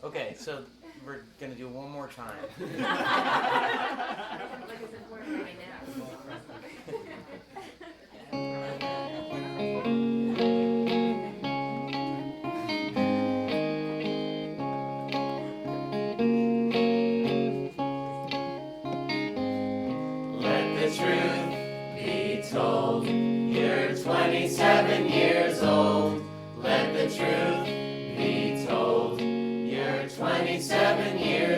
Okay, so we're gonna do one more time. Like it's important right Let the truth be told. You're 27 years old. Let the truth be told. You're 27 years